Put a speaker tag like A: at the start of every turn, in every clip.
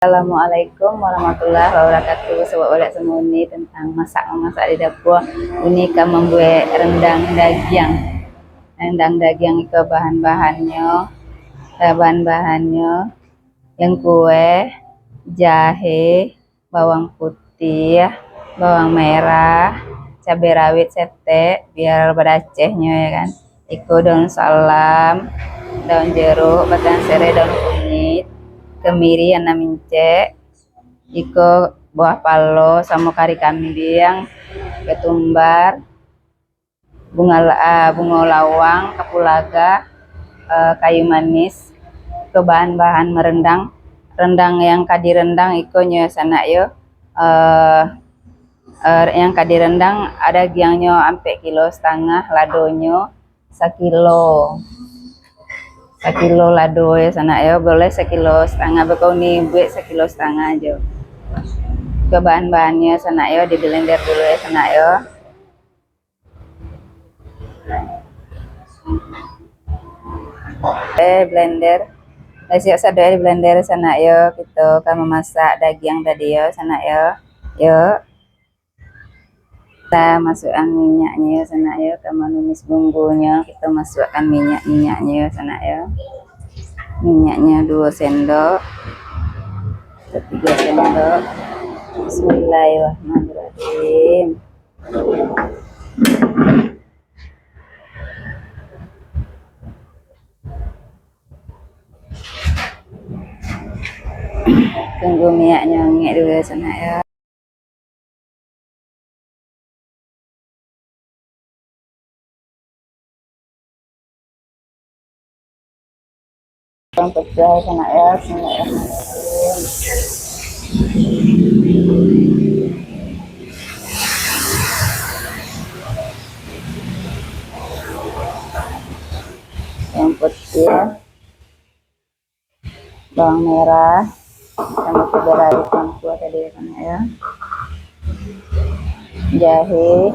A: Assalamualaikum warahmatullahi wabarakatuh. Sobat Wadak Semuni tentang masak-memasak di dapur. Ini kan membuat rendang daging. Rendang daging itu bahan-bahannya yang kue, jahe, bawang putih, bawang merah, cabai rawit sete biar beracehnya ya kan. Iko daun salam, daun jeruk, batang serai, daun kunyit, kemiri 6 inci, iko buah palo sama kari kambing, ketumbar, bunga lawang, kapulaga, kayu manis. Ke bahan-bahan merendang, rendang yang kadi rendang iko nyo sana yo, yang kadi rendang ada giangnya ampe kilo setengah, ladonyo 1 kilo. 1 kilo lado ya sana ya, boleh 1,5 kilo, bekau nih buat 1,5 kilo aja. Ke bahan-bahannya sana ya, di blender dulu ya sana ya. Blender siap sadar di blender sana ya, kita akan memasak daging tadi ya sana ya. Yuk kita masukkan minyaknya ya sana ya, kita menumis bumbunya, kita masukkan minyaknya ya sana ya. Minyaknya 2 sendok, 3 sendok. Bismillahirrahmanirrahim. Tunggu minyaknya ngek dulu ya sana ya. Pecah sana ya, yang putih, bawang merah, sama cabai rawit campur tadi sana ya, jahe,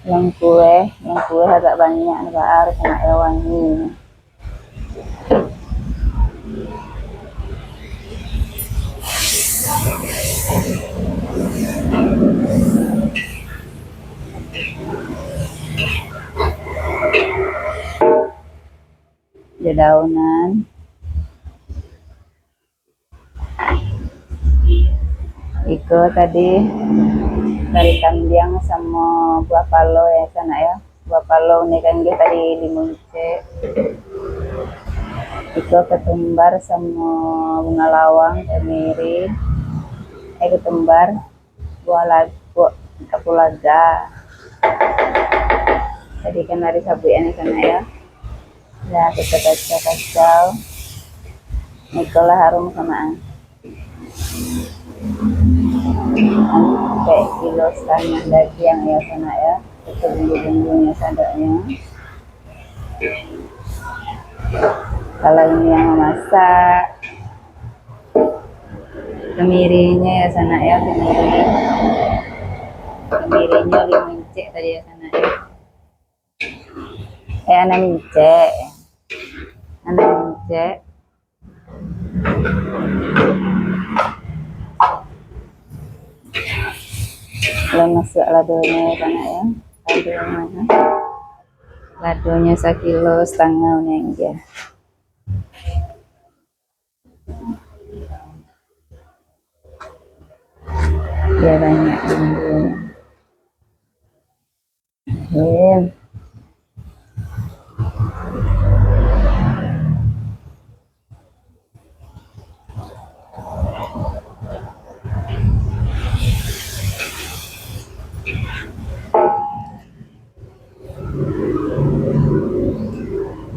A: yang kue agak banyak nih sama ya wangi. Dedaunan, iko tadi kari kambing sama buah palo ya sana ya. Buah palo nih kan dia tadi 5 inci. Iko ketumbar sama bunga lawang, kemiri, ketumbar, buah kapulaga. Tadi kan dari sabuan sana ya. Nah kita kacau, itulah harum samaan. Sampai 1,5 kilo daging ya sana ya. Itu bumbu-bumbunya sadanya. Kalau ini yang memasak, kemirinya ya sana ya, kemirinya 5 inci tadi ya sana ya. 6 inci. 6 inci. Lalu masuk ladonya ya sana ya. Ladonya 1,5 kilo neng ya. Ya banyak bumbunya.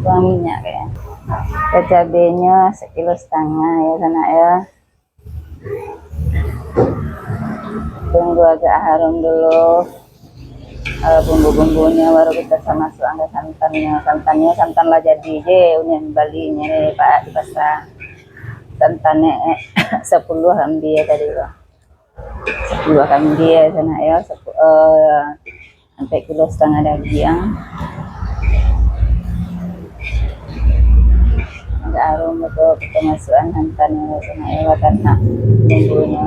A: Tuang minyak ya. Cabenya 1,5 kilo ya sana ya. Tunggu agak harum dulu. Bumbu-bumbunya baru kita masukkan ke santannya. Santan lah jadi unian balinya nih Pak di pasar. Santannya 10 ambil tadi loh. 10 ambil sana ya, sampai 1,5 kilo daging. arum betul pemasukan hantan ya sana ya karena bumbunya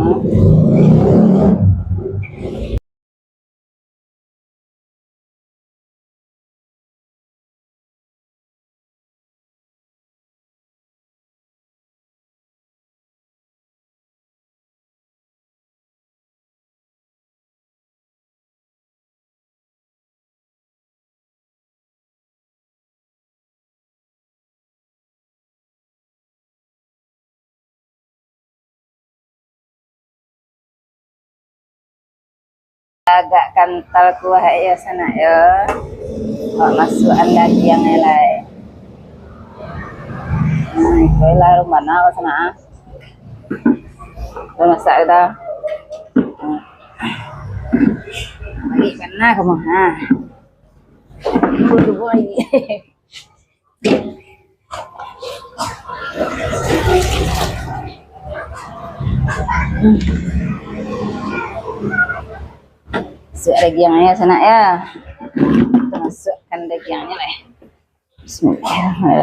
A: agak kental kuah ya sana ya. Masukkan lagi yang lain. Nah, itu lah mana sana. Udah masak dah. Lagi mana kamu? Nah. Tunggu lagi. Masuk dagingnya sana ya. Kita masukkan dagingnya lah. Bismillah.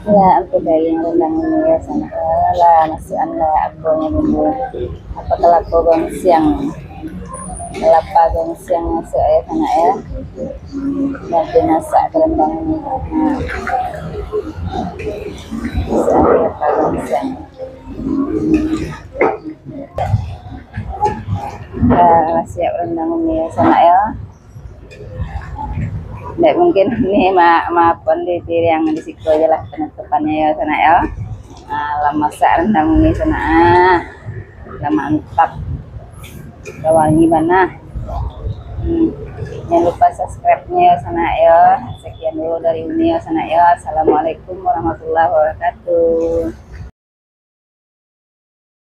A: Ya, aku daging rendang ini ya sana lah masukkan lah aponya bumbu apa kelapa gongseng masuk ya sana ya nanti masak ke rendang ini masuk kelapa gongseng siap rendang ini ya sana ya. Nggak mungkin ini maafkan di diri yang di situ aja lah penutupannya ya sana ya. Nah, lama masak rendang ini sana lah mantap udah wangi mana. Jangan lupa subscribe-nya ya sana ya. Sekian dulu dari Uni ya sana ya. Assalamualaikum warahmatullahi wabarakatuh.